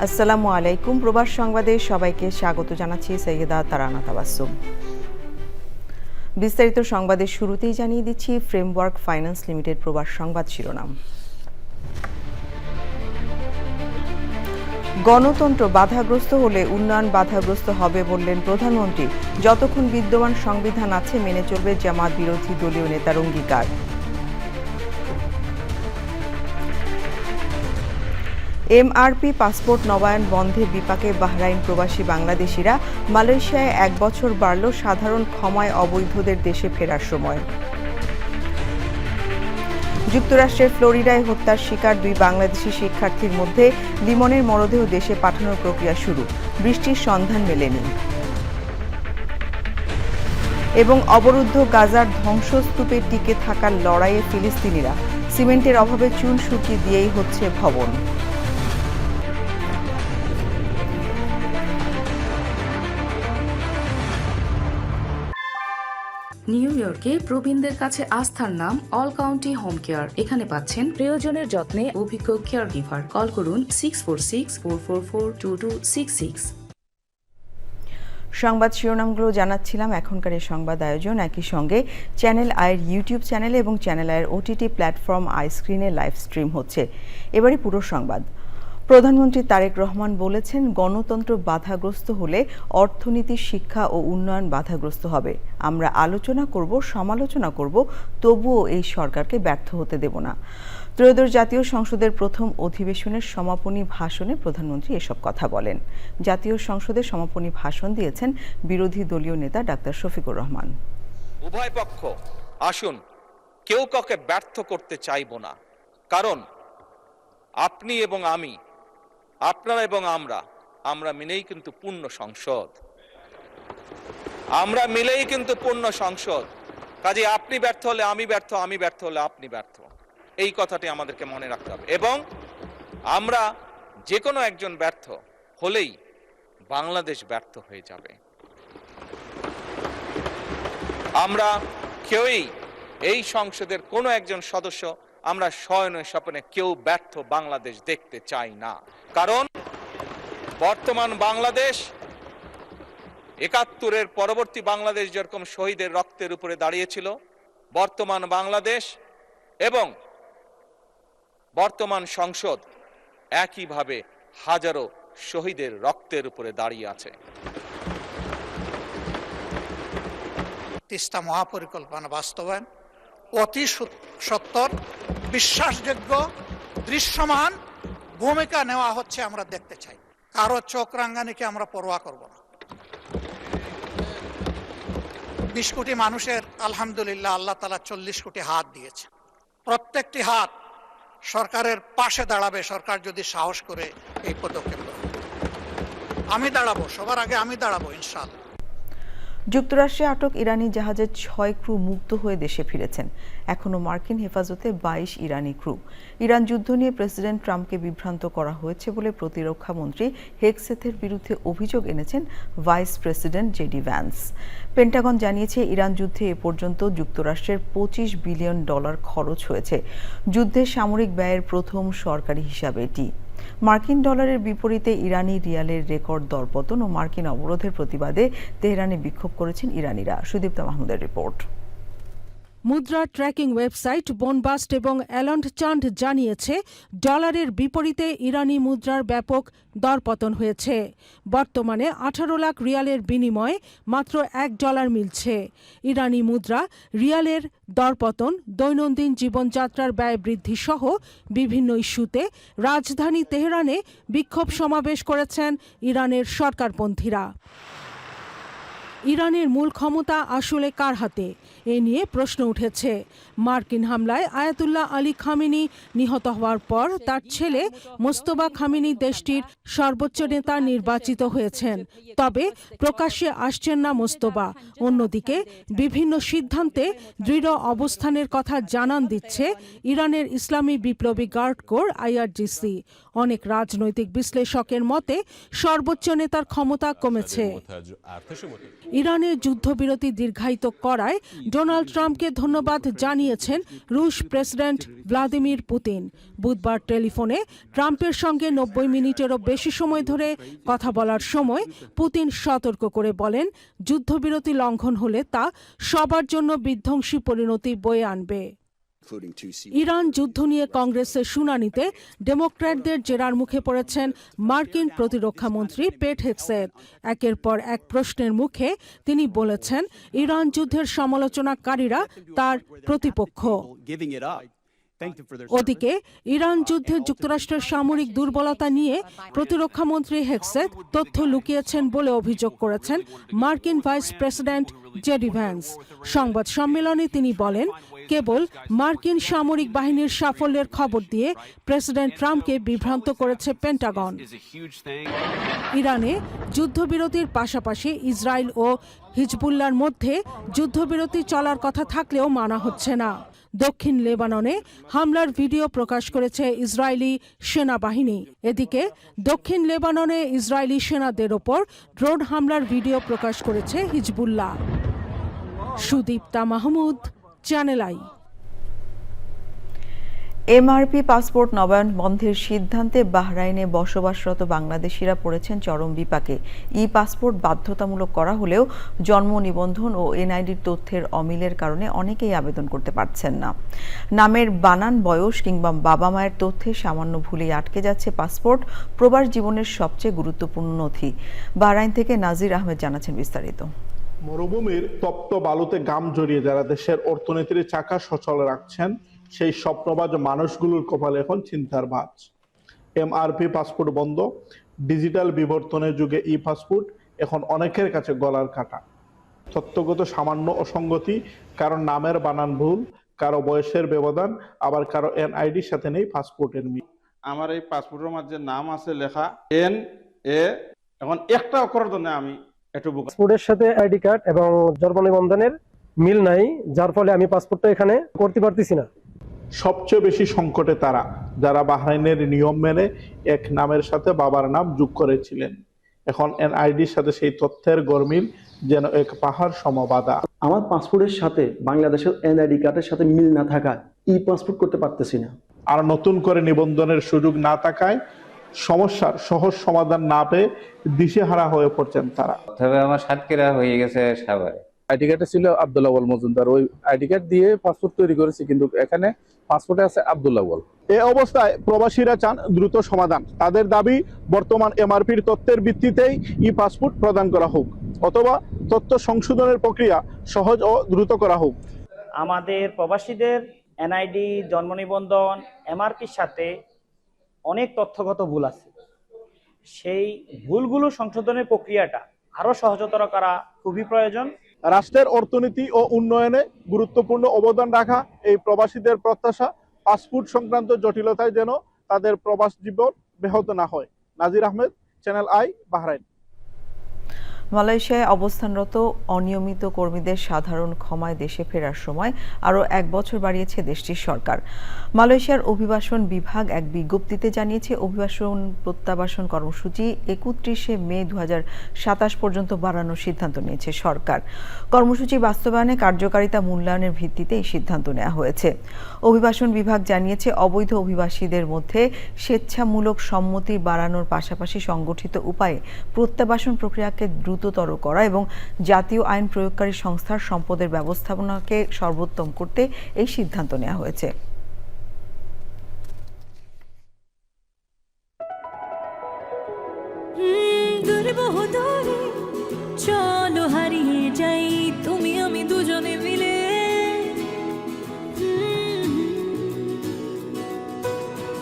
আসসালামু আলাইকুম। প্রবাস সংবাদে সবাইকে স্বাগত জানাচ্ছি সৈয়দা তারানা তাবাসসুম। বিস্তারিত সংবাদের শুরুতেই জানিয়ে দিচ্ছি ফ্রেমওয়ার্ক ফাইন্যান্স লিমিটেড প্রবাস সংবাদ শিরোনাম। গণতন্ত্র বাধাগ্রস্ত হলে উন্নয়ন বাধাগ্রস্ত হবে বললেন প্রধানমন্ত্রী। যতক্ষণ বিদ্যমান সংবিধান আছে মেনে চলবে জামাত বিরোধী দলীয় নেতার অঙ্গীকার। এমআরপি পাসপোর্ট নবায়ন বন্ধে বিপাকে বাহরাইন প্রবাসী বাংলাদেশিরা। মালয়েশিয়ায় 1 বছর বাড়ল সাধারণ ক্ষমায় অবৈধদের দেশে ফেরার সময়। যুক্তরাষ্ট্রের ফ্লোরিডায় হত্যার শিকার 2 বাংলাদেশি শিক্ষার্থীর মধ্যে লিমনের মরদেহ দেশে পাঠানোর প্রক্রিয়া শুরু। বৃষ্টির সন্ধান মেলেনি। এবং অবরুদ্ধ গাজার ধ্বংসস্তূপে টিকে থাকার লড়াইয়ে ফিলিস্তিনিরা। সিমেন্টের অভাবে চুন সুটি দিয়েই হচ্ছে ভবন। নিউ ইয়র্কে প্রবীণদের কাছে আস্থার নাম অল কাউন্টি হোম কেয়ার। এখানে পাচ্ছেন প্রিয়জনের যত্নে অভিজ্ঞ কেয়ার গিভার। কল করুন 646-444-2266। সংবাদ শিরোনামগুলো জানাচ্ছিলাম। এখনকার এই সংবাদ আয়োজন একই সঙ্গে চ্যানেল আইয়ের ইউটিউব চ্যানেলে এবং চ্যানেল আইয়ের ওটিটি প্ল্যাটফর্ম আইস্ক্রিনে লাইভ স্ট্রিম হচ্ছে। এবারে পুরো সংবাদ। প্রধানমন্ত্রী তারেক রহমান বলেছেন, গণতন্ত্র বাধাগ্রস্ত হলে অর্থনীতি, শিক্ষা ও উন্নয়ন বাধাগ্রস্ত হবে। আমরা আলোচনা করব, সমালোচনা করব, তবুও এই সরকারকে ব্যর্থ হতে দেব না। ত্রয়োদশ জাতীয় সংসদের প্রথম অধিবেশনের সমাপনী ভাষণে প্রধানমন্ত্রী এসব কথা বলেন। জাতীয় সংসদের সমাপনী ভাষণ দিয়েছেন বিরোধী দলীয় নেতা ডাক্তার শফিকুর রহমান। উভয় পক্ষ আসুন, কেউ কাউকে ব্যর্থ করতে চাইব না, কারণ আপনি এবং আমি, আপনারা এবং আমরা মিলেই কিন্তু পূর্ণ সংসদ। আমরা মিলেই কিন্তু পূর্ণ সংসদ। কাজে আপনি ব্যর্থ হলে আমি ব্যর্থ, আমি ব্যর্থ হলে আপনি ব্যর্থ। এই কথাটি আমাদেরকে মনে রাখতে হবে। এবং আমরা যে কোনো একজন ব্যর্থ হলেই বাংলাদেশ ব্যর্থ হয়ে যাবে। আমরা কেউই, এই সংসদের কোনো একজন সদস্য, আমরা শয়নে স্বপ্নে কেউ ব্যর্থ বাংলাদেশ দেখতে চাই না। কারণ বর্তমান বাংলাদেশ ৭১-এর পরবর্তী বাংলাদেশ যেরকম শহীদের রক্তের উপরে দাঁড়িয়েছিল, বর্তমান বাংলাদেশ এবং বর্তমান সংসদ একইভাবে হাজারো শহীদের রক্তের উপরে দাঁড়িয়ে আছে। তিস্তা মহাপরিকল্পনা বাস্তবায়ন অতি সত্বর, বিশ্বাসযোগ্য, দৃশ্যমান ভূমিকা নেওয়া হচ্ছে, আমরা দেখতে চাই। কারো চোখ রাঙ্গানিকে আমরা পরোয়া করব না। 20 কোটি মানুষের আলহামদুলিল্লাহ আল্লাহ তাআলা 40 কোটি হাত দিয়েছে। প্রত্যেকটি হাত সরকারের পাশে দাঁড়াবে, সরকার যদি সাহস করে এই পদক্ষেপ নেয়। আমি দাঁড়াবো, সবার আগে আমি দাঁড়াবো ইনশাআল্লাহ। যুক্তরাষ্ট্রে আটক ইরানি জাহাজের 6 ক্রু মুক্ত হয়ে দেশে ফিরেছেন। এখনও মার্কিন হেফাজতে 22 ইরানি ক্রু। ইরান যুদ্ধ নিয়ে প্রেসিডেন্ট ট্রাম্পকে বিভ্রান্ত করা হয়েছে বলে প্রতিরক্ষা মন্ত্রী হেগসেথের বিরুদ্ধে অভিযোগ এনেছেন vice president JD Vance. Pentagon জানিয়েছে, ইরান যুদ্ধে এ পর্যন্ত যুক্তরাষ্ট্রের $25 বিলিয়ন খরচ হয়েছে। যুদ্ধে সামরিক ব্যয়ের প্রথম সরকারি হিসাবে এটি। মার্কিন ডলারের বিপরীতে ইরানি রিয়ালের রেকর্ড দরপতন ও মার্কিন অবরোধের প্রতিবাদে তেহরানে বিক্ষোভ করেছেন ইরানিরা। সুদীপ্তা মাহমুদের রিপোর্ট। মুদ্রা ট্র্যাকিং ওয়েবসাইট বোনবাস্ট এবং অ্যালন্ড চান্ড জানিয়েছে, ডলারের বিপরীতে ইরানি মুদ্রার ব্যাপক দরপতন হয়েছে। বর্তমানে 18 লাখ রিয়ালের বিনিময়ে মাত্র $1 মিলছে। ইরানি মুদ্রা, রিয়ালের দরপতন, দৈনন্দিন জীবনযাত্রার ব্যয় বৃদ্ধি সহ বিভিন্ন ইস্যুতে রাজধানী তেহরানে বিক্ষোভ সমাবেশ করেছেন ইরানের সরকারপন্থীরা। ইরানের মূল ক্ষমতা আসলে কার হাতে? এ নিয়ে প্রশ্ন উঠেছে। মার্কিন হামলায় আয়াতুল্লাহ আলী খামেনি নিহত হওয়ার পর তার ছেলে মোস্তফা খামেনি দেশটির সর্বোচ্চ নেতা নির্বাচিত হয়েছেন। তবে প্রকাশ্যে আসছেন না মোস্তফা। অন্যদিকে বিভিন্ন সিদ্ধান্তে দৃঢ় অবস্থানের কথা জানান দিচ্ছে ইরানের ইসলামী বিপ্লবী গার্ড কোর IRGC। অনেক রাজনৈতিক বিশ্লেষকের মতে সর্বোচ্চ নেতার ক্ষমতা কমেছে। ইরানের যুদ্ধবিরতি দীর্ঘায়িত করায় ডোনাল্ড ট্রাম্পকে ধন্যবাদ জানিয়েছেন রুশ প্রেসিডেন্ট ভ্লাদিমির পুতিন। বুধবার টেলিফোনে ট্রাম্পের সঙ্গে 90 মিনিটেরও বেশি সময় ধরে কথা বলার সময় পুতিন সতর্ক করে বলেন, যুদ্ধবিরতি লঙ্ঘন হলে তা সবার জন্য বিধ্বংসী পরিণতি বয়ে আনবে। ইরান যুদ্ধ নিয়ে কংগ্রেসের শুনানিতে ডেমোক্র্যাটদের জেরার মুখে পড়েছেন মার্কিন প্রতিরক্ষামন্ত্রী পেট হেগসেথ। একের পর এক প্রশ্নের মুখে তিনি বলেছেন, ইরান যুদ্ধের সমালোচনাকারীরা তার প্রতিপক্ষ। ওদিকে ইরান যুদ্ধে যুক্তরাষ্ট্রের সামরিক দুর্বলতা নিয়ে প্রতিরক্ষামন্ত্রী হেগসেথ তথ্য লুকিয়েছেন বলে অভিযোগ করেছেন মার্কিন ভাইস প্রেসিডেন্ট জেডি ভ্যান্স। সংবাদ সম্মেলনে তিনি বলেন, কেবল মার্কিন সামরিক বাহিনীর সাফল্যের খবর দিয়ে প্রেসিডেন্ট ট্রাম্পকে বিভ্রান্ত করেছে পেন্টাগন। ইরানে যুদ্ধবিরতির পাশাপাশি ইসরায়েল ও হিজবুল্লাহর মধ্যে যুদ্ধবিরতি চলার কথা থাকলেও মানা হচ্ছে না। দক্ষিণ লেবাননে হামলার ভিডিও প্রকাশ করেছে ইসরায়েলি সেনাবাহিনী। এদিকে দক্ষিণ লেবাননে ইসরায়েলি সেনাদের ওপর ড্রোন হামলার ভিডিও প্রকাশ করেছে Hezbollah. Sudipta Mahmud, channel I. MRP passport নবায়ন বন্ধের সিদ্ধান্তে বাহরাইনে বসবাসরত বাংলাদেশিরা পড়েছেন চরম বিপাকে। ই পাসপোর্ট বাধ্যতামূলক করা হলেও জন্ম নিবন্ধন ও এনআইডির তথ্যের অমিলের কারণে অনেকেই আবেদন করতে পারছেন না। নামের বানান, বয়স কিংবা বাবা মায়ের তথ্যে সামান্য ভুলেই আটকে যাচ্ছে পাসপোর্ট, প্রবাস জীবনের সবচেয়ে গুরুত্বপূর্ণ নথি। বাহরাইন থেকে নাজির আহমেদ জানাচ্ছেন বিস্তারিত। মরুভূমির তপ্ত বালুতে গাম জড়িয়ে যারা দেশের অর্থনীতির চাকা সচল রাখছেন, সেই স্বপ্নবাজ মানুষগুলোর কপালে এখন চিন্তার ভাঁজ। এমআরপি পাসপোর্ট বন্ধ, ডিজিটাল বিবর্তনের যুগে ই পাসপোর্ট এখন অনেকের কাছে গলার কাটা। তথ্যগত সামান্য অসঙ্গতি, কারো নামের বানান ভুল, কারো বয়সের ব্যবধান, আবার কারো এনআইডির সাথে নেই পাসপোর্টের মিল। আমার এই পাসপোর্টের মাঝে নাম আছে লেখা এন এ, এখন একটা অক্ষরের জন্য আমি একটু পাসপোর্টের সাথে আইডি কার্ড এবং জন্ম নিবন্ধনের মিল নাই, যার ফলে আমি পাসপোর্টটা এখানে করতে পারতেছি না। সবচেয়ে বেশি সংকটে তারা যারা বাহরাইনের নিয়ম মেনে এক নামের সাথে বাবার নাম যোগ করেছিলেন। এখন এনআইডির সাথে সেই তথ্যের গরমিল যেন এক পাহাড় সমবাধা। আমার পাসপোর্টের সাথে বাংলাদেশের এনআইডি কার্ডের সাথে মিল না থাকায় ই পাসপোর্ট করতে পারতেছি না। আর নতুন করে নিবন্ধনের সুযোগ না থাকায় সমস্যার সহজ সমাধান না পেয়ে দিশেহারা হয়ে পড়ছেন তারা। তবে আমার সাতক্ষীরা হয়ে গেছে সাভারে। আইডি কার্ডে ছিল আব্দুল আউয়াল মজুমদার, ওই আইডি কার্ড দিয়ে পাসপোর্ট তৈরি করেছি, কিন্তু এখানে পাসপোর্টে আছে আব্দুল আউয়াল। এই অবস্থায় প্রবাসীরা চান দ্রুত সমাধান। তাদের দাবি, বর্তমান এমআরপির তথ্যের ভিত্তিতেই ই পাসপোর্ট প্রদান করা হোক, অথবা তথ্য সংশোধনের প্রক্রিয়া সহজ ও দ্রুত করা হোক। আমাদের প্রবাসীদের এনআইডি, জন্ম নিবন্ধন, এমআরপির সাথে অনেক তথ্যগত ভুল আছে। সেই ভুলগুলো সংশোধনের প্রক্রিয়াটা আরো সহজতর করা খুবই প্রয়োজন। রাষ্ট্রের অর্থনীতি ও উন্নয়নে গুরুত্বপূর্ণ অবদান রাখা এই প্রবাসীদের প্রত্যাশা, পাসপোর্ট সংক্রান্ত জটিলতায় যেন তাদের প্রবাস জীবন ব্যাহত না হয়। নাজির আহমেদ, চ্যানেল আই, বাহরাইন। মালয়েশিয়ায় অবস্থানরত অনিয়মিত কর্মীদের সাধারণ ক্ষমায় দেশে ফেরার সময় আরও 1 বছর বাড়িয়েছে দেশটির সরকার। মালয়েশিয়ার অভিবাসন বিভাগ এক বিজ্ঞপ্তিতে জানিয়েছে, অভিবাসন প্রত্যাবাসন কর্মসূচি 31শে মে 2027 পর্যন্ত বাড়ানোর সিদ্ধান্ত নিয়েছে সরকার। কর্মসূচি বাস্তবায়নে কার্যকারিতা মূল্যায়নের ভিত্তিতে এই সিদ্ধান্ত নেওয়া হয়েছে। অভিবাসন বিভাগ জানিয়েছে, অবৈধ অভিবাসীদের মধ্যে স্বেচ্ছামূলক সম্মতি বাড়ানোর পাশাপাশি সংগঠিত উপায়ে প্রত্যাবাসন প্রক্রিয়াকে দ্রুততর করা এবং জাতীয় আইন প্রয়োগকারী সংস্থার সম্পদের ব্যবস্থাপনাকে সর্বোত্তম করতে এই সিদ্ধান্ত নেওয়া হয়েছে। চলো হারিয়ে যাই তুমি আমি দুজনে মিলে,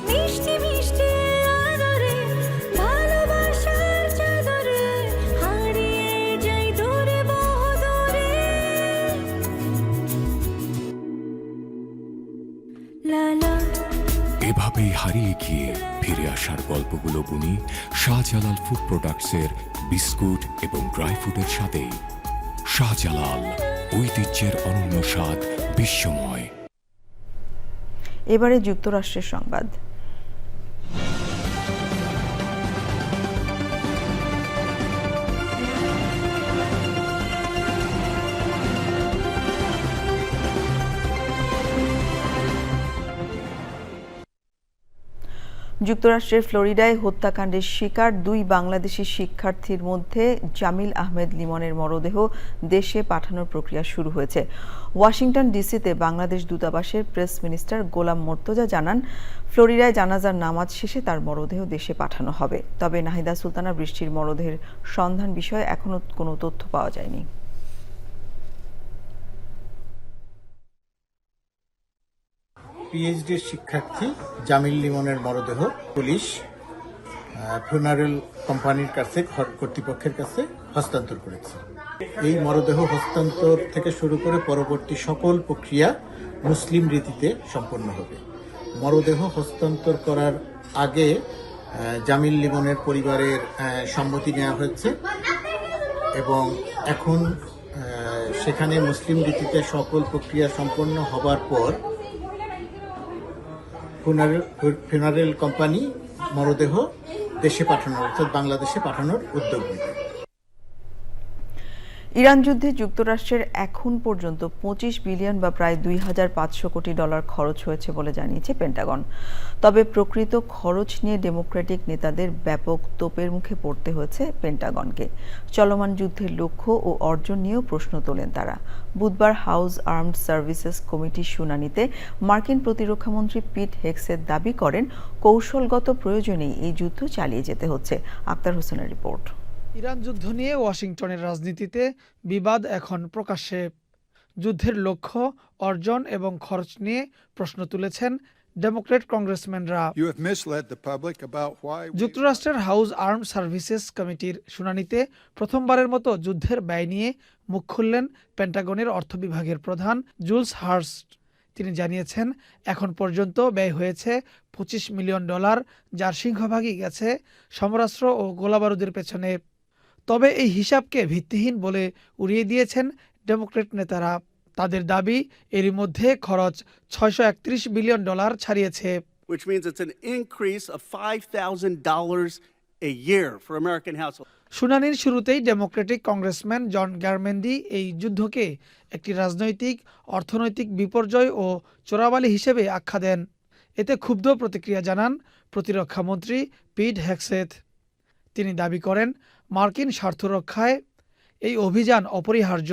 মিষ্টি মিষ্টি আদরে ভালোবাসার চাদরে হারিয়ে যাই দূরে বহুদূরে। লালা এভাবেই হারিয়ে গিয়ে ফিরে আসার গল্পগুলো বুনি শাহজালাল ফুড প্রোডাক্টসের বিস্কুট এবং ড্রাই ফ্রুটের সাথে। শাহজালাল, ঐতিহ্যের অনন্য স্বাদ, বিশ্বময়। এবারে যুক্তরাষ্ট্রের সংবাদ। যুক্তরাষ্ট্রের ফ্লোরিডায় হত্যাকাণ্ডের শিকার 2 বাংলাদেশি শিক্ষার্থীর মধ্যে জামিল আহমেদ লিমনের মরদেহ দেশে পাঠানোর প্রক্রিয়া শুরু হয়েছে। ওয়াশিংটন ডিসিতে বাংলাদেশ দূতাবাসের প্রেস মিনিস্টার গোলাম মোর্তজা জানান, ফ্লোরিডায় জানাজার নামাজ শেষে তার মরদেহ দেশে পাঠানো হবে। তবে নাহিদা সুলতানা বৃষ্টির মরদেহের সন্ধান বিষয়ে এখনো কোনো তথ্য পাওয়া যায়নি। পিএইচডির শিক্ষার্থী জামিল লিমনের মরদেহ পুলিশ ফিউনারেল কোম্পানির কাছে কর্তৃপক্ষের কাছে হস্তান্তর করেছে। এই মরদেহ হস্তান্তর থেকে শুরু করে পরবর্তী সকল প্রক্রিয়া মুসলিম রীতিতে সম্পন্ন হবে। মরদেহ হস্তান্তর করার আগে জামিল লিমনের পরিবারের সম্মতি নেওয়া হয়েছে এবং এখন সেখানে মুসলিম রীতিতে সকল প্রক্রিয়া সম্পন্ন হবার পর ফিউনারেল কোম্পানি মরদেহ দেশে পাঠানোর অর্থাৎ বাংলাদেশে পাঠানোর উদ্যোগ নেবে। ইরান যুদ্ধে যুক্তরাষ্ট্রের এখন পর্যন্ত 25 বিলিয়ন বা প্রায় $2,500 কোটি খরচ হয়েছে বলে জানিয়েছে পেন্টাগন। তবে প্রকৃত খরচ নিয়ে ডেমোক্রেটিক নেতাদের ব্যাপক তোপের মুখে পড়তে হয়েছে পেন্টাগনকে। চলমান যুদ্ধের লক্ষ্য ও অর্জন নিয়েও প্রশ্ন তোলেন তারা। বুধবার হাউস আর্মড সার্ভিসেস কমিটির শুনানিতে মার্কিন প্রতিরক্ষামন্ত্রী পিট হেগসেথ দাবি করেন, কৌশলগত প্রয়োজনেই এই যুদ্ধ চালিয়ে যেতে হচ্ছে। আক্তার হোসেনের রিপোর্ট। ইরান যুদ্ধ নিয়ে ওয়াশিংটনের রাজনীতিতে বিবাদ এখন প্রকাশ্যে। যুদ্ধের লক্ষ্য, অর্জন এবং খরচ নিয়ে প্রশ্ন তুলেছেন ডেমোক্রেট কংগ্রেসম্যানরা। যুক্তরাষ্ট্রের হাউস আর্মড সার্ভিসেস কমিটির শুনানিতে প্রথমবারের মতো যুদ্ধের ব্যয় নিয়ে মুখ খুললেন পেন্টাগনের অর্থ বিভাগের প্রধান জুলস হার্স্ট। তিনি জানিয়েছেন, এখন পর্যন্ত ব্যয় হয়েছে $25 মিলিয়ন, যার সিংহভাগই গেছে সমরাস্ত্র ও গোলাবারুদের পেছনে। তবে এই হিসাবকে ভিত্তিহীন বলে উড়িয়ে দিয়েছেন ডেমোক্রেট নেতারা। তাদের দাবি, এরই মধ্যে খরচ $631 বিলিয়ন ছাড়িয়েছে। শুনানির শুরুতেই ডেমোক্রেটিক কংগ্রেসম্যান জন গারমেন্ডি এই যুদ্ধকে একটি রাজনৈতিক, অর্থনৈতিক বিপর্যয় ও চোরাবালি হিসেবে আখ্যা দেন। এতে ক্ষুব্ধ প্রতিক্রিয়া জানান প্রতিরক্ষামন্ত্রী পিট হেগসেথ। তিনি দাবি করেন, মার্কিন স্বার্থ রক্ষায় এই অভিযান অপরিহার্য।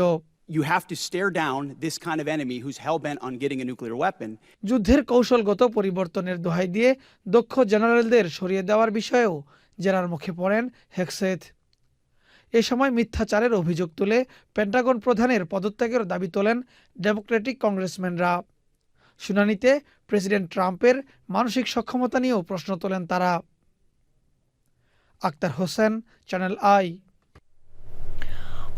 যুদ্ধের কৌশলগত পরিবর্তনের দোহাই দিয়ে দক্ষ জেনারেলদের সরিয়ে দেওয়ার বিষয়েও জেরার মুখে পড়েন হেগসেথ। এ সময় মিথ্যাচারের অভিযোগ তুলে পেন্টাগন প্রধানের পদত্যাগের দাবি তোলেন ডেমোক্রেটিক কংগ্রেসম্যানরা। শুনানিতে প্রেসিডেন্ট ট্রাম্পের মানসিক সক্ষমতা নিয়েও প্রশ্ন তোলেন তারা। Akter Hossain, channel I.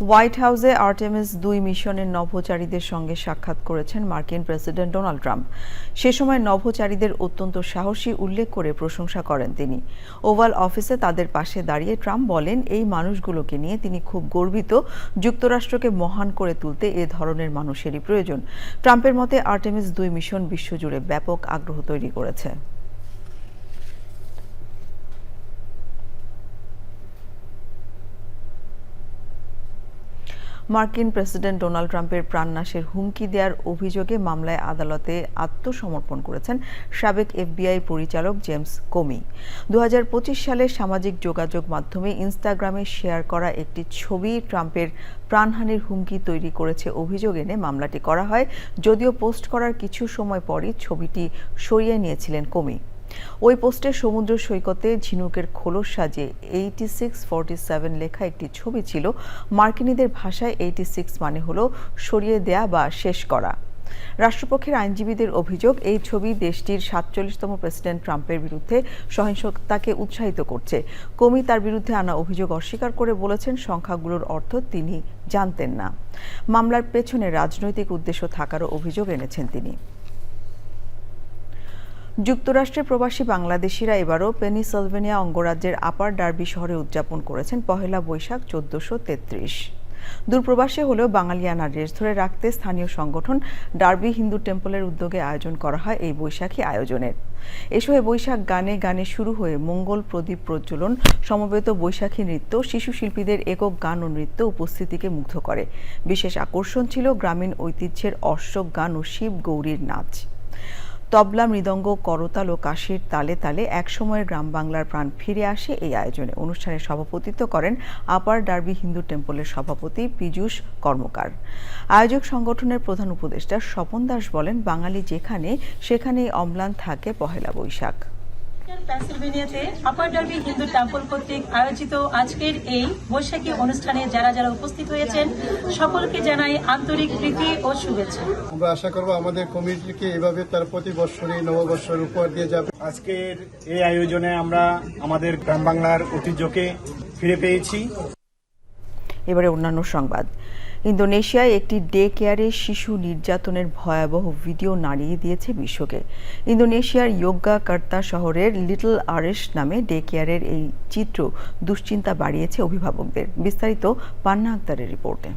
White হাউসে আর্টেমিস 2 মিশনের নভোচারীদের সঙ্গে সাক্ষাৎ করেছেন মার্কিন প্রেসিডেন্ট ডোনাল্ড ট্রাম্প। সে সময় নভোচারীদের অত্যন্ত সাহসী উল্লেখ করে প্রশংসা করেন তিনি। ওভাল অফিসে তাদের পাশে দাঁড়িয়ে ট্রাম্প বলেন, এই মানুষগুলোকে নিয়ে তিনি খুব গর্বিত। যুক্তরাষ্ট্রকে মহান করে তুলতে এ ধরনের মানুষেরই প্রয়োজন। ট্রাম্পের মতে আর্টেমিস 2 মিশন বিশ্বজুড়ে ব্যাপক আগ্রহ তৈরি করেছে। মার্কিন প্রেসিডেন্ট ডোনাল্ড ট্রাম্পের প্রাণনাশের হুমকি দেওয়ার অভিযোগে মামলায় আদালতে আত্মসমর্পণ করেছেন সাবেক FBI পরিচালক জেমস কোমি। 2025 সালে সামাজিক যোগাযোগ মাধ্যমে ইনস্টাগ্রামে শেয়ার করা একটি ছবি ট্রাম্পের প্রাণহানির হুমকি তৈরি করেছে অভিযোগ এনে মামলাটি করা হয়। যদিও পোস্ট করার কিছু সময় পরই ছবিটি সরিয়ে নিয়েছিলেন কোমি। ওই পোস্টে সমুদ্র সৈকতে ঝিনুকের খোলস সাজিয়ে 8647 লেখা একটি ছবি ছিল। মার্কিনীদের ভাষায় 86 মানে হলো সরিয়ে দেয়া বা শেষ করা। রাষ্ট্রপক্ষের আইনজীবীদের অভিযোগ, এই ছবি দেশটির 47তম প্রেসিডেন্ট ট্রাম্পের বিরুদ্ধে সহিংসতাকে উৎসাহিত করছে। কোমি তার বিরুদ্ধে আনা অভিযোগ অস্বীকার করে বলেছেন, সংখ্যাগুলোর অর্থ তিনি জানতেন না। মামলার পেছনে রাজনৈতিক উদ্দেশ্য থাকারও অভিযোগ এনেছেন তিনি। যুক্তরাষ্ট্রে প্রবাসী বাংলাদেশিরা এবারও পেনিসিলভেনিয়া অঙ্গরাজ্যের আপার ডার্বি শহরে উদযাপন করেছেন পহেলা বৈশাখ 1433। দূরপ্রবাসে হলেও বাঙালিয়ানা রেশ ধরে রাখতে স্থানীয় সংগঠন ডার্বি হিন্দু টেম্পলের উদ্যোগে আয়োজন করা হয় এই বৈশাখী আয়োজনের। এসময় বৈশাখ গানে গানে শুরু হয়ে মঙ্গল প্রদীপ প্রজ্বলন, সমবেত বৈশাখী নৃত্য, শিশু শিল্পীদের একক গান ও নৃত্য উপস্থিতিকে মুগ্ধ করে। বিশেষ আকর্ষণ ছিল গ্রামীণ ঐতিহ্যের অশ্বক গান ও শিব গৌরীর নাচ। তবলা, মৃদঙ্গ, করতাল ও কাশির তালে তালে একসময়ের গ্রাম বাংলার প্রাণ ফিরে আসে এই আয়োজনে। অনুষ্ঠানে সভাপতিত্ব করেন আপার ডার্বি হিন্দু টেম্পলের সভাপতি পীযূষ কর্মকার। আয়োজক সংগঠনের প্রধান উপদেষ্টা স্বপন দাস বলেন, বাঙালি যেখানে সেখানেই অম্লান থাকে পহেলা বৈশাখ। পেনসিলভেনিয়াতে আপার ডার্বি হিন্দু টেম্পল কর্তৃক আয়োজিত আজকের এই বৈশাখী অনুষ্ঠানে যারা যারা উপস্থিত হয়েছেন সকলকে জানাই আন্তরিক প্রীতি ও শুভেচ্ছা। আমরা আশা করব আমাদের কমিটিকে এভাবে তার প্রতি বৎসরই নববর্ষের উপহার দিয়ে যাবে। আজকের এই আয়োজনে আমরা আমাদের গ্রাম বাংলার ঐতিহ্যকে ফিরে পেয়েছি। এবারে অন্যান্য সংবাদ। ইন্দোনেশিয়ায় একটি ডে কেয়ারে শিশু নির্যাতনের ভয়াবহ ভিডিও নাড়িয়ে দিয়েছে বিশ্বকে। ইন্দোনেশিয়ার ইয়োগ্যাকার্তা শহরের লিটল আরেশ নামে ডে কেয়ারের এই চিত্র দুশ্চিন্তা বাড়িয়েছে অভিভাবকদের। বিস্তারিত পান্না আক্তারের রিপোর্টে।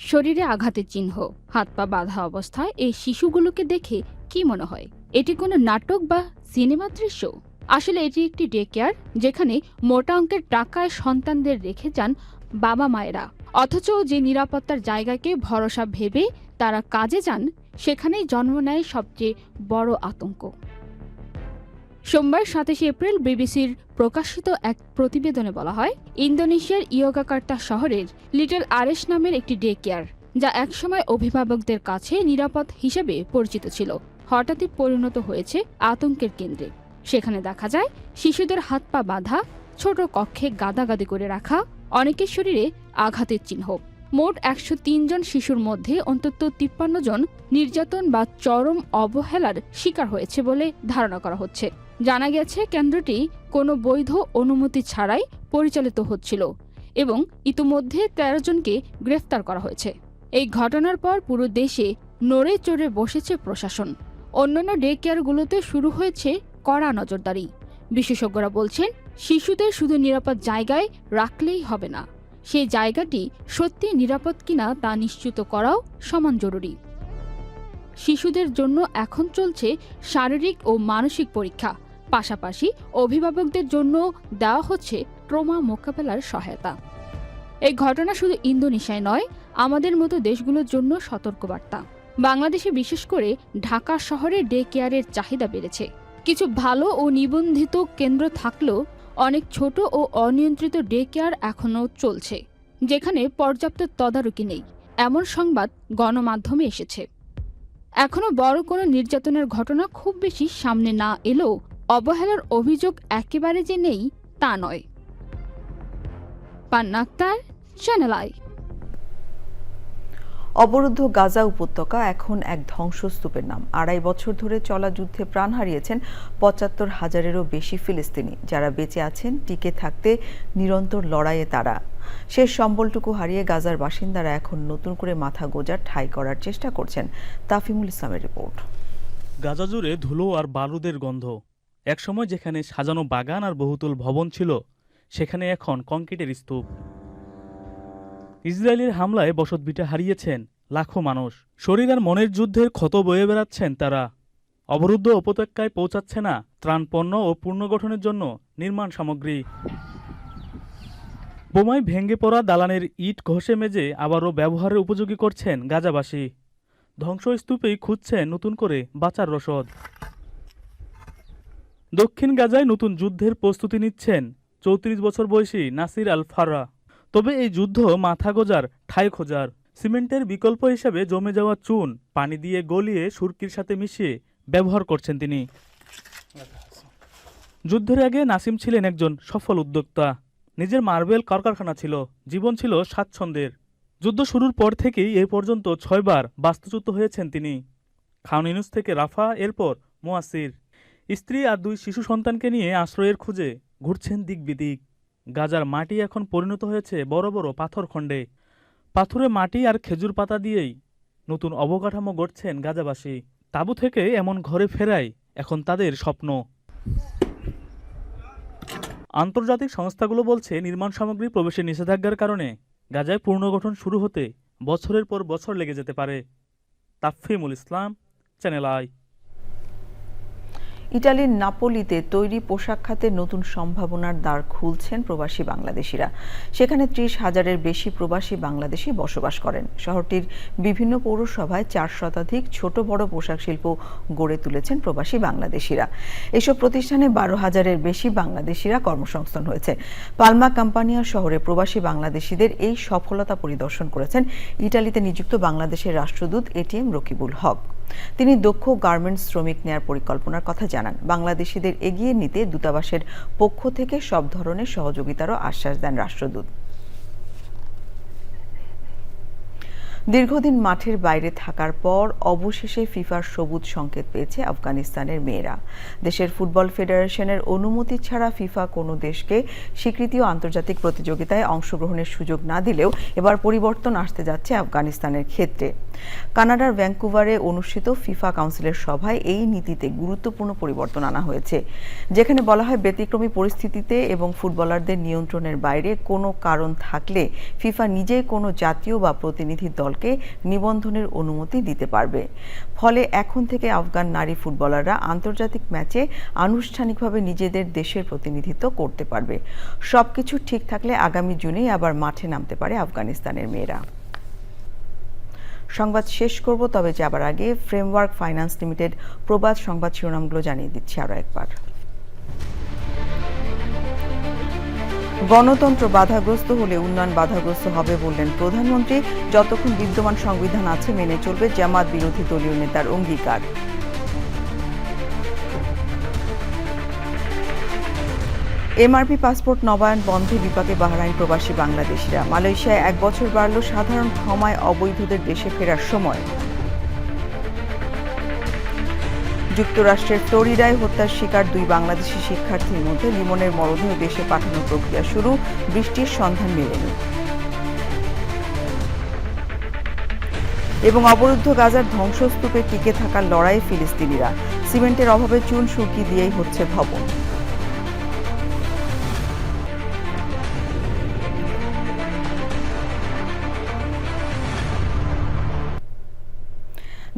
শরীরে আঘাতের চিহ্ন, হাত পা বাঁধা অবস্থায় এই শিশুগুলোকে দেখে কি মনে হয় এটি কোনো নাটক বা সিনেমার দৃশ্য? আসলে এটি একটি ডে কেয়ার, যেখানে মোটা অঙ্কের টাকায় সন্তানদের রেখে যান বাবা মায়েরা। অথচ যে নিরাপত্তার জায়গাকে ভরসা ভেবে তারা কাজে যান, সেখানেই জন্ম নেয় সবচেয়ে বড় আতঙ্ক। সোমবার 27 এপ্রিল বিবিসির প্রকাশিত এক প্রতিবেদনে বলা হয়, ইন্দোনেশিয়ার ইয়োগ্যাকার্তা শহরের লিটল আরেশ নামের একটি ডে কেয়ার, যা একসময় অভিভাবকদের কাছে নিরাপদ হিসেবে পরিচিত ছিল, হঠাৎই পরিণত হয়েছে আতঙ্কের কেন্দ্রে। সেখানে দেখা যায় শিশুদের হাত পা বাঁধা, ছোট কক্ষে গাদাগাদি করে রাখা, অনেকের শরীরে আঘাতের চিহ্ন। মোট 103 জন শিশুর মধ্যে অন্তত 53 জন নির্যাতন বা চরম অবহেলার শিকার হয়েছে বলে ধারণা করা হচ্ছে। জানা গেছে কেন্দ্রটি কোনো বৈধ অনুমতি ছাড়াই পরিচালিত হচ্ছিল এবং ইতোমধ্যে 13 জনকে গ্রেফতার করা হয়েছে। এই ঘটনার পর পুরো দেশে নড়ে চড়ে বসেছে প্রশাসন। অন্যান্য ডে কেয়ারগুলোতে শুরু হয়েছে কড়া নজরদারি। বিশেষজ্ঞরা বলছেন, শিশুদের শুধু নিরাপদ জায়গায় রাখলেই হবে না, সেই জায়গাটি সত্যি নিরাপদ কিনা তা নিশ্চিত করাও সমান জরুরি। শিশুদের জন্য এখন চলছে শারীরিক ও মানসিক পরীক্ষা, পাশাপাশি অভিভাবকদের জন্য দেওয়া হচ্ছে ট্রমা মোকাবেলার সহায়তা। এই ঘটনা শুধু ইন্দোনেশিয়ায় নয়, আমাদের মতো দেশগুলোর জন্য সতর্কবার্তা। বাংলাদেশে বিশেষ করে ঢাকা শহরে ডে কেয়ারের চাহিদা বেড়েছে। কিছু ভালো ও নিবন্ধিত কেন্দ্র থাকলেও অনেক ছোট ও অনিয়ন্ত্রিত ডে কেয়ার এখনও চলছে, যেখানে পর্যাপ্ত তদারকি নেই, এমন সংবাদ গণমাধ্যমে এসেছে। এখনও বড় কোনো নির্যাতনের ঘটনা খুব বেশি সামনে না এলেও অবহেলার অভিযোগ একেবারে যে নেই তা নয়। পান্না আক্তার, চ্যানেল আই। অবরুদ্ধ গাজা উপত্যকা এখন এক ধ্বংসস্তূপের নাম। 2.5 বছর ধরে চলা যুদ্ধে প্রাণ হারিয়েছেন 75,000-এরও বেশি ফিলিস্তিনি। যারা বেঁচে আছেন, টিকে থাকতে নিরন্তর লড়াইয়ে তারা। শেষ সম্বলটুকু হারিয়ে গাজার বাসিন্দারা এখন নতুন করে মাথা গোঁজার ঠাঁই করার চেষ্টা করছেন। তাফিমুল ইসলামের রিপোর্ট। গাজা জুড়ে ধুলো আর বারুদের গন্ধ। একসময় যেখানে সাজানো বাগান আর বহুতল ভবন ছিল, সেখানে এখন কংক্রিটের স্তূপ। ইসরায়েলের হামলায় বসতভিটা হারিয়েছেন লাখো মানুষ। শরীর আর মনের যুদ্ধের ক্ষত বয়ে বেড়াচ্ছেন তারা। অবরুদ্ধ উপত্যকায় পৌঁছাচ্ছে না ত্রাণপণ্য ও পুনর্গঠনের জন্য নির্মাণ সামগ্রী। বোমায় ভেঙে পড়া দালানের ইট ঘষে মেজে আবারও ব্যবহারের উপযোগী করছেন গাজাবাসী। ধ্বংসস্তূপেই খুঁজছেন নতুন করে বাঁচার রসদ। দক্ষিণ গাজায় নতুন যুদ্ধের প্রস্তুতি নিচ্ছেন 34 বছর বয়সী নাসির আল ফারা। তবে এই যুদ্ধ মাথা গোজার ঠাঁই খোঁজার। সিমেন্টের বিকল্প হিসেবে জমে যাওয়া চুন পানি দিয়ে গলিয়ে সুরকির সাথে মিশিয়ে ব্যবহার করছেন তিনি। যুদ্ধের আগে নাসিম ছিলেন একজন সফল উদ্যোক্তা। নিজের মার্বেল কারখানা ছিল, জীবন ছিল স্বাচ্ছন্দ্যের। যুদ্ধ শুরুর পর থেকেই এ পর্যন্ত 6 বার বাস্তুচ্যুত হয়েছেন তিনি। খান ইউনুস থেকে রাফা, এরপর মুয়াসির। স্ত্রী আর 2 শিশু সন্তানকে নিয়ে আশ্রয়ের খুঁজে ঘুরছেন দিক বিদিক। গাজার মাটি এখন পরিণত হয়েছে বড় বড় পাথর খণ্ডে। পাথুরে মাটি আর খেজুর পাতা দিয়েই নতুন অবকাঠামো গড়ছেন গাজাবাসী। তাঁবু থেকে এমন ঘরে ফেরাই এখন তাদের স্বপ্ন। আন্তর্জাতিক সংস্থাগুলো বলছে, নির্মাণ সামগ্রী প্রবেশে নিষেধাজ্ঞার কারণে গাজায় পুনর্গঠন শুরু হতে বছরের পর বছর লেগে যেতে পারে। তাফিমুল ইসলাম, চ্যানেল আই। ইটালির নাপোলিতে তৈরি পোশাক খাতে নতুন সম্ভাবনার দ্বার খুলছেন প্রবাসী বাংলাদেশিরা। সেখানে 30,000-এর বেশি প্রবাসী বাংলাদেশি বসবাস করেন। শহরটির বিভিন্ন পৌরসভায় 4 শতাধিক ছোট বড় পোশাক শিল্প গড়ে তুলেছেন প্রবাসী বাংলাদেশিরা। এসব প্রতিষ্ঠানে 12,000-এর বেশি বাংলাদেশিরা কর্মসংস্থান হয়েছে। পালমা কাম্পানিয়া শহরে প্রবাসী বাংলাদেশিদের এই সফলতা পরিদর্শন করেছেন ইটালিতে নিযুক্ত বাংলাদেশের রাষ্ট্রদূত এটিএম রকিবুল হক। তিনি দক্ষ গার্মেন্টস শ্রমিক নেয়ার পরিকল্পনার কথা জানান। বাংলাদেশিদের এগিয়ে নিতে দূতাবাসের পক্ষ থেকে সব ধরনের সহযোগিতারও আশ্বাস দেন রাষ্ট্রদূত। দীর্ঘদিন মাঠের বাইরে থাকার পর অবশেষে ফিফার সবুজ সংকেত পেয়েছে আফগানিস্তানের মেয়েরা। দেশের ফুটবল ফেডারেশনের অনুমতি ছাড়া ফিফা কোনো দেশকে স্বীকৃতি ও আন্তর্জাতিক প্রতিযোগিতায় অংশগ্রহণের সুযোগ না দিলেও এবার পরিবর্তন আসতে যাচ্ছে আফগানিস্তানের ক্ষেত্রে। কানাডার ভ্যাঙ্কুভারে অনুষ্ঠিত ফিফা কাউন্সিলের সভায় এই নীতিতে গুরুত্বপূর্ণ পরিবর্তন আনা হয়েছে, যেখানে বলা হয় ব্যতিক্রমী পরিস্থিতিতে এবং ফুটবলারদের নিয়ন্ত্রণের বাইরে কোনো কারণ থাকলে ফিফা নিজেই কোনো জাতীয় বা প্রতিনিধি দলকে নিবন্ধনের অনুমতি দিতে পারবে। ফলে এখন থেকে আফগান নারী ফুটবলাররা আন্তর্জাতিক ম্যাচে আনুষ্ঠানিকভাবে নিজেদের দেশের প্রতিনিধিত্ব করতে পারবে। সবকিছু ঠিক থাকলে আগামী জুনেই আবার মাঠে নামতে পারে আফগানিস্তানের মেয়েরা। সংবাদ শেষ করব, তবে যাবার আগে ফ্রেমওয়ার্ক ফাইন্যান্স লিমিটেড প্রবাদ সংবাদ শিরোনামগুলো জানিয়ে দিচ্ছি আরও একবার। গণতন্ত্র বাধাগ্রস্ত হলে উন্নয়ন বাধাগ্রস্ত হবে বললেন প্রধানমন্ত্রী। যতক্ষণ বিদ্যমান সংবিধান আছে মেনে চলবে জামাত বিরোধী দলীয় নেতার অঙ্গীকার। এমআরপি পাসপোর্ট নবায়ন বন্ধে বিপাকে বাহরাইন প্রবাসী বাংলাদেশিরা। মালয়েশিয়ায় 1 বছর বাড়ল সাধারণ ক্ষমায় অবৈধদের দেশে ফেরার সময়। যুক্তরাষ্ট্রের ফ্লোরিডায় হত্যার শিকার 2 বাংলাদেশি শিক্ষার্থীর মধ্যে লিমনের মরদেহ দেশে পাঠানোর প্রক্রিয়া শুরু, বৃষ্টির সন্ধান মেলেনি। এবং অবরুদ্ধ গাজার ধ্বংসস্তূপে টিকে থাকার লড়াই ফিলিস্তিনিরা। সিমেন্টের অভাবে চুন সুরকি দিয়েই হচ্ছে ভবন।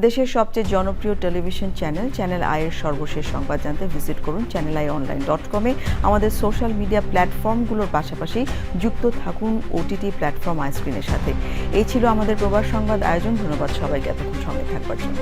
দেশের সবচেয়ে জনপ্রিয় টেলিভিশন চ্যানেল আই-এর সর্বশেষ সংবাদ জানতে ভিজিট করুন channelionline.com-এ। আমাদের সোশ্যাল মিডিয়া প্ল্যাটফর্মগুলোর পাশাপাশি যুক্ত থাকুন ওটিটি প্ল্যাটফর্ম আইস্ক্রিনের সাথে। এই ছিল আমাদের প্রবাস সংবাদ আয়োজন। ধন্যবাদ সবাইকে এতক্ষণ সঙ্গে থাকবার জন্য।